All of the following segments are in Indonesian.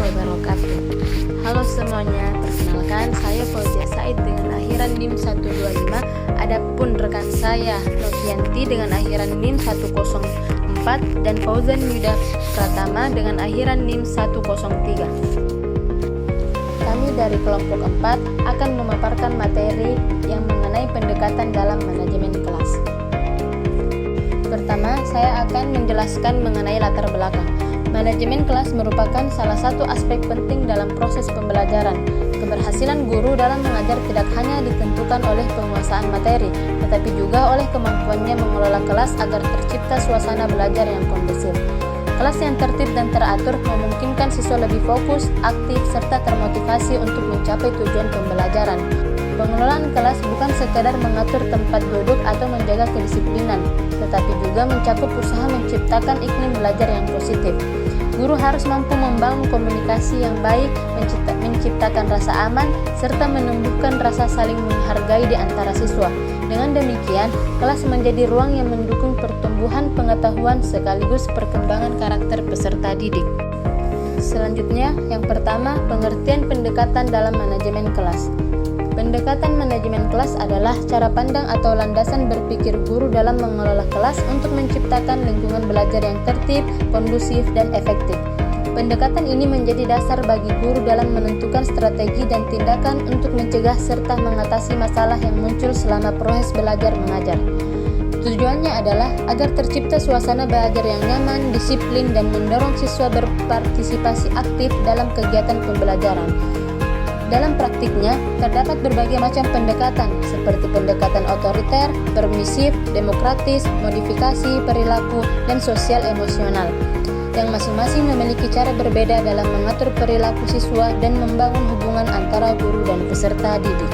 wabarakatuh. Halo semuanya, perkenalkan saya Fauzia Said dengan akhiran NIM 125. Adapun rekan saya Novianti dengan akhiran NIM 104 dan Fauzan Yuda Pratama dengan akhiran NIM 103. Kami dari kelompok 4 akan memaparkan materi yang mengenai pendekatan dalam manajemen kelas. Pertama, saya akan menjelaskan mengenai latar belakang. Manajemen kelas merupakan salah satu aspek penting dalam proses pembelajaran. Keberhasilan guru dalam mengajar tidak hanya ditentukan oleh penguasaan materi, tetapi juga oleh kemampuannya mengelola kelas agar tercipta suasana belajar yang kondusif. Kelas yang tertib dan teratur memungkinkan siswa lebih fokus, aktif, serta termotivasi untuk mencapai tujuan pembelajaran. Pengelolaan kelas bukan sekadar mengatur tempat duduk atau menjaga kedisiplinan, tetapi juga mencakup usaha menciptakan iklim belajar yang positif. Guru harus mampu membangun komunikasi yang baik, menciptakan rasa aman, serta menumbuhkan rasa saling menghargai di antara siswa. Dengan demikian, kelas menjadi ruang yang mendukung pertumbuhan pengetahuan sekaligus perkembangan karakter peserta didik. Selanjutnya, yang pertama, pengertian pendekatan dalam manajemen kelas. Pendekatan manajemen kelas adalah cara pandang atau landasan berpikir guru dalam mengelola kelas untuk menciptakan lingkungan belajar yang tertib, kondusif, dan efektif. Pendekatan ini menjadi dasar bagi guru dalam menentukan strategi dan tindakan untuk mencegah serta mengatasi masalah yang muncul selama proses belajar mengajar. Tujuannya adalah agar tercipta suasana belajar yang nyaman, disiplin, dan mendorong siswa berpartisipasi aktif dalam kegiatan pembelajaran. Dalam praktiknya, terdapat berbagai macam pendekatan, seperti pendekatan otoriter, permisif, demokratis, modifikasi, perilaku, dan sosial emosional, yang masing-masing memiliki cara berbeda dalam mengatur perilaku siswa dan membangun hubungan antara guru dan peserta didik.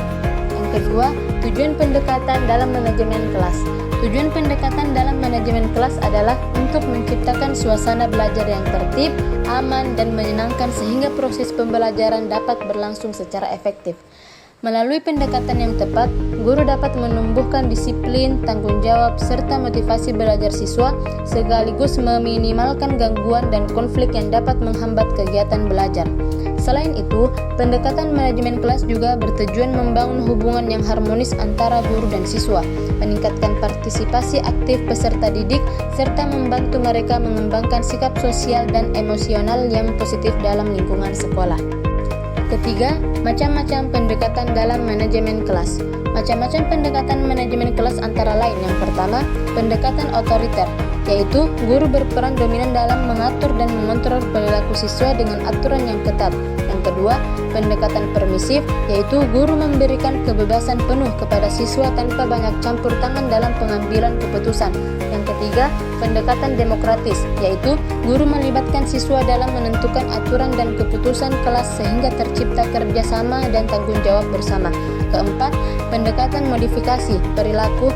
Yang kedua, tujuan pendekatan dalam manajemen kelas. Tujuan pendekatan dalam manajemen kelas adalah untuk menciptakan suasana belajar yang tertib, aman, dan menyenangkan sehingga proses pembelajaran dapat berlangsung secara efektif. Melalui pendekatan yang tepat, guru dapat menumbuhkan disiplin, tanggung jawab, serta motivasi belajar siswa, sekaligus meminimalkan gangguan dan konflik yang dapat menghambat kegiatan belajar. Selain itu, pendekatan manajemen kelas juga bertujuan membangun hubungan yang harmonis antara guru dan siswa, meningkatkan partisipasi aktif peserta didik, serta membantu mereka mengembangkan sikap sosial dan emosional yang positif dalam lingkungan sekolah. Ketiga, macam-macam pendekatan dalam manajemen kelas. Macam-macam pendekatan manajemen kelas antara lain: yang pertama, pendekatan otoriter, yaitu guru berperan dominan dalam mengatur dan mengontrol perilaku siswa dengan aturan yang ketat. Yang kedua, pendekatan permisif, yaitu guru memberikan kebebasan penuh kepada siswa tanpa banyak campur tangan dalam pengambilan keputusan. Yang ketiga, pendekatan demokratis, yaitu guru melibatkan siswa dalam menentukan aturan dan keputusan kelas sehingga tercipta kerjasama dan tanggung jawab bersama. Keempat, pendekatan modifikasi perilaku,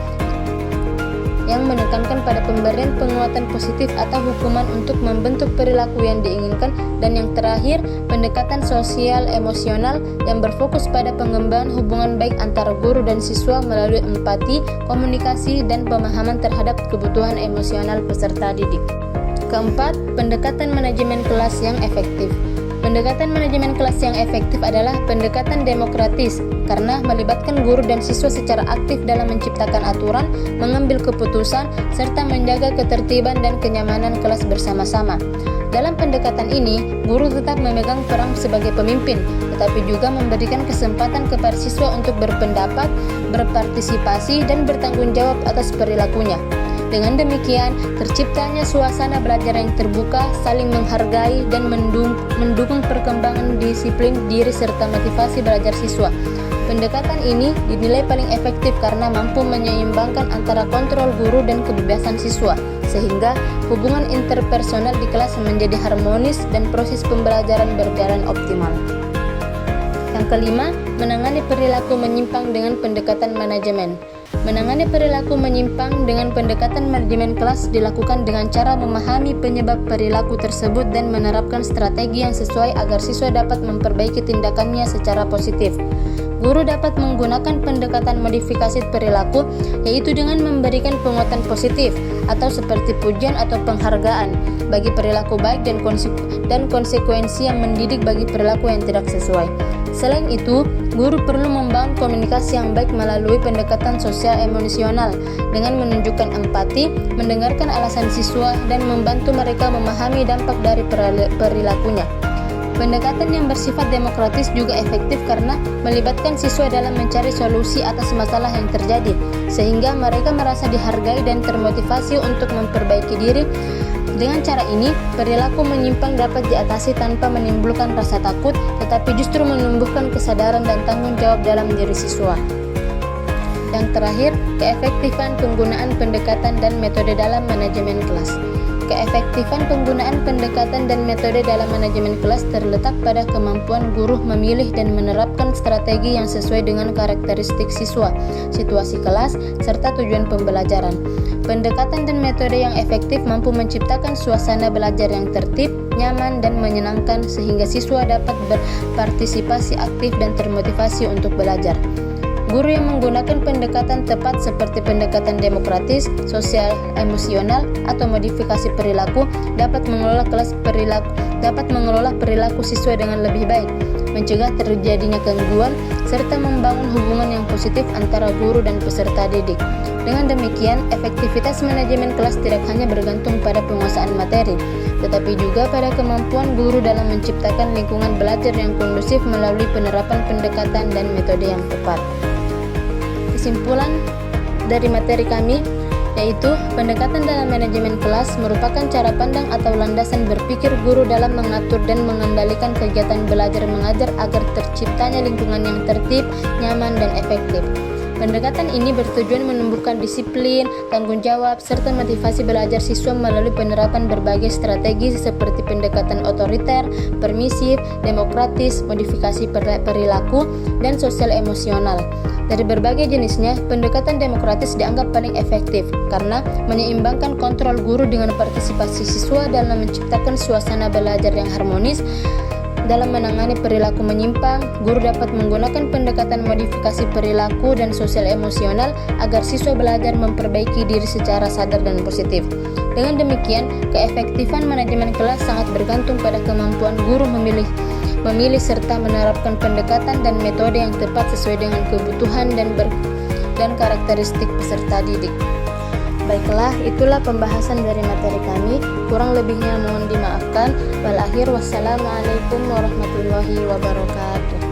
yang menekankan pada pemberian penguatan positif atau hukuman untuk membentuk perilaku yang diinginkan. Dan yang terakhir, pendekatan sosial emosional yang berfokus pada pengembangan hubungan baik antara guru dan siswa melalui empati, komunikasi, dan pemahaman terhadap kebutuhan emosional peserta didik. Keempat, pendekatan manajemen kelas yang efektif. Pendekatan manajemen kelas yang efektif adalah pendekatan demokratis karena melibatkan guru dan siswa secara aktif dalam menciptakan aturan, mengambil keputusan, serta menjaga ketertiban dan kenyamanan kelas bersama-sama. Dalam pendekatan ini, guru tetap memegang peran sebagai pemimpin, tetapi juga memberikan kesempatan kepada siswa untuk berpendapat, berpartisipasi, dan bertanggung jawab atas perilakunya. Dengan demikian, terciptanya suasana belajar yang terbuka, saling menghargai, dan mendukung perkembangan disiplin diri serta motivasi belajar siswa. Pendekatan ini dinilai paling efektif karena mampu menyeimbangkan antara kontrol guru dan kebebasan siswa, sehingga hubungan interpersonal di kelas menjadi harmonis dan proses pembelajaran berjalan optimal. Yang kelima, menangani perilaku menyimpang dengan pendekatan manajemen. Menangani perilaku menyimpang dengan pendekatan manajemen kelas dilakukan dengan cara memahami penyebab perilaku tersebut dan menerapkan strategi yang sesuai agar siswa dapat memperbaiki tindakannya secara positif. Guru dapat menggunakan pendekatan modifikasi perilaku, yaitu dengan memberikan penguatan positif atau seperti pujian atau penghargaan bagi perilaku baik dan konsekuensi yang mendidik bagi perilaku yang tidak sesuai. Selain itu, guru perlu membangun komunikasi yang baik melalui pendekatan sosial emosional dengan menunjukkan empati, mendengarkan alasan siswa, dan membantu mereka memahami dampak dari perilakunya. Pendekatan yang bersifat demokratis juga efektif karena melibatkan siswa dalam mencari solusi atas masalah yang terjadi, sehingga mereka merasa dihargai dan termotivasi untuk memperbaiki diri. Dengan cara ini, perilaku menyimpang dapat diatasi tanpa menimbulkan rasa takut, tetapi justru menumbuhkan kesadaran dan tanggung jawab dalam diri siswa. Yang terakhir, keefektifan penggunaan pendekatan dan metode dalam manajemen kelas. Keefektifan penggunaan pendekatan dan metode dalam manajemen kelas terletak pada kemampuan guru memilih dan menerapkan strategi yang sesuai dengan karakteristik siswa, situasi kelas, serta tujuan pembelajaran. Pendekatan dan metode yang efektif mampu menciptakan suasana belajar yang tertib, nyaman, dan menyenangkan sehingga siswa dapat berpartisipasi aktif dan termotivasi untuk belajar. Guru yang menggunakan pendekatan tepat seperti pendekatan demokratis, sosial, emosional, atau modifikasi perilaku dapat mengelola perilaku siswa dengan lebih baik, mencegah terjadinya gangguan, serta membangun hubungan yang positif antara guru dan peserta didik. Dengan demikian, efektivitas manajemen kelas tidak hanya bergantung pada penguasaan materi, tetapi juga pada kemampuan guru dalam menciptakan lingkungan belajar yang kondusif melalui penerapan pendekatan dan metode yang tepat. Kesimpulan dari materi kami yaitu pendekatan dalam manajemen kelas merupakan cara pandang atau landasan berpikir guru dalam mengatur dan mengendalikan kegiatan belajar mengajar agar terciptanya lingkungan yang tertib, nyaman, dan efektif. Pendekatan ini bertujuan menumbuhkan disiplin, tanggung jawab, serta motivasi belajar siswa melalui penerapan berbagai strategi seperti pendekatan otoriter, permisif, demokratis, modifikasi perilaku, dan sosial emosional. Dari berbagai jenisnya, pendekatan demokratis dianggap paling efektif karena menyeimbangkan kontrol guru dengan partisipasi siswa dalam menciptakan suasana belajar yang harmonis. Dalam menangani perilaku menyimpang, guru dapat menggunakan pendekatan modifikasi perilaku dan sosial emosional agar siswa belajar memperbaiki diri secara sadar dan positif. Dengan demikian, keefektifan manajemen kelas sangat bergantung pada kemampuan guru memilih serta menerapkan pendekatan dan metode yang tepat sesuai dengan kebutuhan dan karakteristik peserta didik. Baiklah, itulah pembahasan dari materi kami. Kurang lebihnya mohon dimaafkan. Wal akhir, wassalamualaikum warahmatullahi wabarakatuh.